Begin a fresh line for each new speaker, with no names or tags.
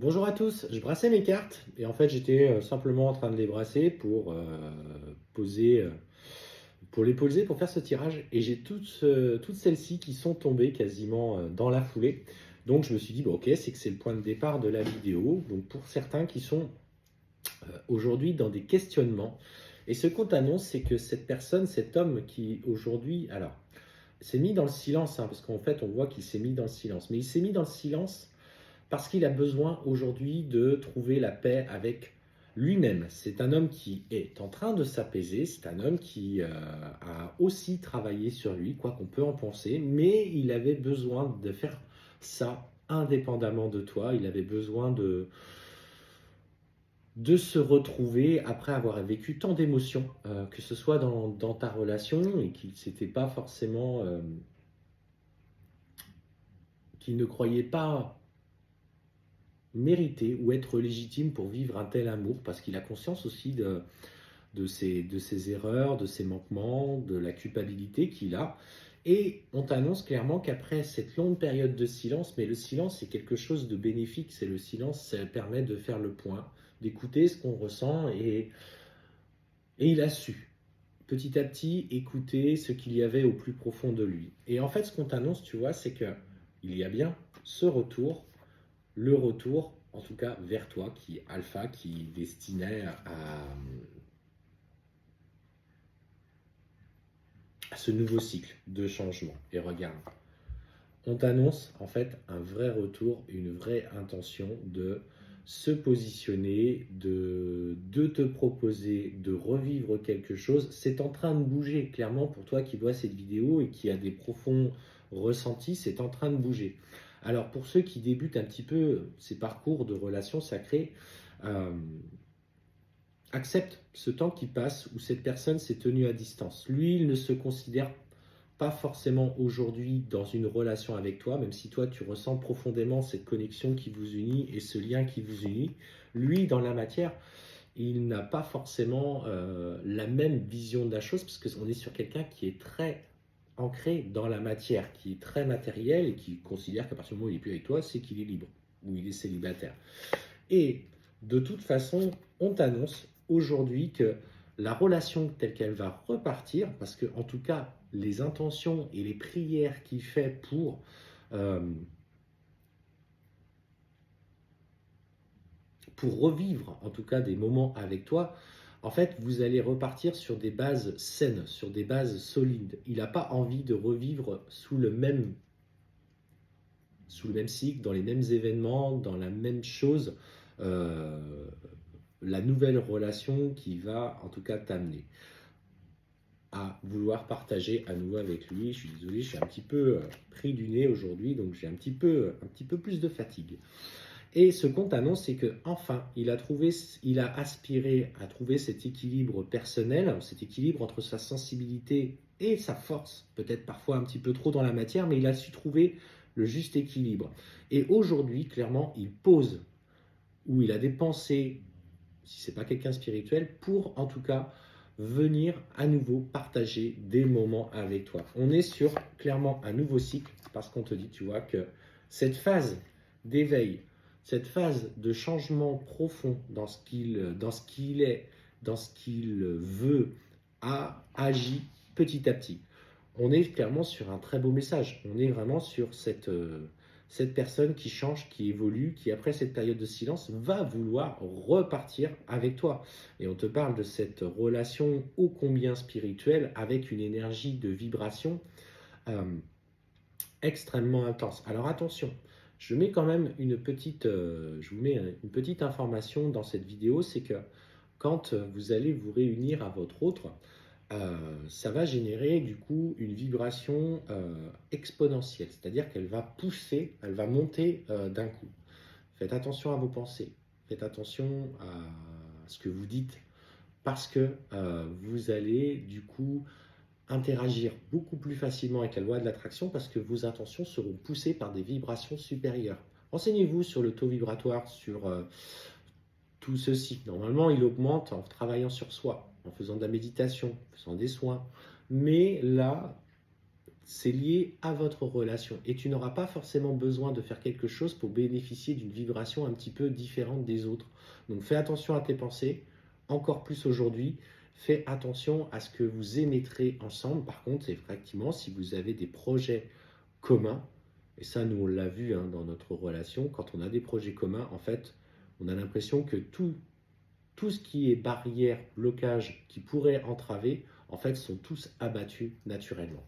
Bonjour à tous, je brassais mes cartes et en fait j'étais simplement en train de les brasser pour poser, pour les poser pour faire ce tirage et j'ai toutes celles-ci qui sont tombées quasiment dans la foulée. Donc je me suis dit bon ok c'est que c'est le point de départ de la vidéo. Donc pour certains qui sont aujourd'hui dans des questionnements et ce qu'on t'annonce c'est que cette personne, cet homme qui aujourd'hui alors s'est mis dans le silence hein, parce qu'en fait on voit qu'il s'est mis dans le silence mais il s'est mis dans le silence parce qu'il a besoin aujourd'hui de trouver la paix avec lui-même. C'est un homme qui est en train de s'apaiser, c'est un homme qui a aussi travaillé sur lui, quoi qu'on peut en penser, mais il avait besoin de faire ça indépendamment de toi, il avait besoin de se retrouver après avoir vécu tant d'émotions, que ce soit dans ta relation et qu'il s'était pas forcément, qu'il ne croyait pas mériter ou être légitime pour vivre un tel amour parce qu'il a conscience aussi de ses erreurs, de ses manquements, de la culpabilité qu'il a. Et on t'annonce clairement qu'après cette longue période de silence, mais le silence c'est quelque chose de bénéfique, c'est le silence, ça permet de faire le point, d'écouter ce qu'on ressent et il a su petit à petit écouter ce qu'il y avait au plus profond de lui. Et en fait ce qu'on t'annonce, tu vois, c'est que il y a bien ce retour, le retour, en tout cas vers toi, qui est alpha, qui est destiné à ce nouveau cycle de changement. Et regarde, on t'annonce en fait un vrai retour, une vraie intention de se positionner, de te proposer de revivre quelque chose. C'est en train de bouger, clairement, pour toi qui vois cette vidéo et qui a des profonds ressentis, c'est en train de bouger. Alors pour ceux qui débutent un petit peu ces parcours de relations sacrées, euh, accepte ce temps qui passe où cette personne s'est tenue à distance. Lui, il ne se considère pas forcément aujourd'hui dans une relation avec toi, même si toi tu ressens profondément cette connexion qui vous unit et ce lien qui vous unit. Lui, dans la matière, il n'a pas forcément la même vision de la chose, parce qu'on est sur quelqu'un qui est très ancré dans la matière, qui est très matériel et qui considère qu'à partir du moment où il n'est plus avec toi, c'est qu'il est libre ou il est célibataire. Et de toute façon, on t'annonce aujourd'hui que la relation telle qu'elle va repartir, parce que en tout cas, les intentions et les prières qu'il fait euh, pour revivre en tout cas des moments avec toi, en fait, vous allez repartir sur des bases saines, sur des bases solides. Il n'a pas envie de revivre sous le même cycle, dans les mêmes événements, dans la même chose, euh, la nouvelle relation qui va en tout cas t'amener à vouloir partager à nouveau avec lui. Je suis désolé, je suis un petit peu pris du nez aujourd'hui, donc j'ai un petit peu plus de fatigue. Et ce qu'on t'annonce, c'est que enfin, il a aspiré à trouver cet équilibre personnel, cet équilibre entre sa sensibilité et sa force, peut-être parfois un petit peu trop dans la matière, mais il a su trouver le juste équilibre. Et aujourd'hui, clairement, il pose, ou il a des pensées, si c'est pas quelqu'un spirituel, pour en tout cas venir à nouveau partager des moments avec toi. On est sur clairement un nouveau cycle parce qu'on te dit, tu vois, que cette phase d'éveil, cette phase de changement profond dans ce qu'il est, dans ce qu'il veut, a agi petit à petit. On est clairement sur un très beau message. On est vraiment sur cette personne qui change, qui évolue, qui après cette période de silence va vouloir repartir avec toi. Et on te parle de cette relation ô combien spirituelle avec une énergie de vibration euh, extrêmement intense. Alors attention, je mets quand même je vous mets une petite information dans cette vidéo, c'est que quand vous allez vous réunir à votre autre, ça va générer du coup une vibration exponentielle, c'est-à-dire qu'elle va pousser, elle va monter d'un coup. Faites attention à vos pensées, faites attention à ce que vous dites, parce que vous allez du coup interagir beaucoup plus facilement avec la loi de l'attraction, parce que vos intentions seront poussées par des vibrations supérieures. Renseignez-vous sur le taux vibratoire, sur tout ceci. Normalement, il augmente en travaillant sur soi, en faisant de la méditation, en faisant des soins. Mais là, c'est lié à votre relation. Et tu n'auras pas forcément besoin de faire quelque chose pour bénéficier d'une vibration un petit peu différente des autres. Donc fais attention à tes pensées, encore plus aujourd'hui. Fais attention à ce que vous émettrez ensemble. Par contre, effectivement, si vous avez des projets communs, et ça, nous, on l'a vu hein, dans notre relation, quand on a des projets communs, en fait, on a l'impression que tout ce qui est barrière, blocage, qui pourrait entraver, en fait, sont tous abattus naturellement.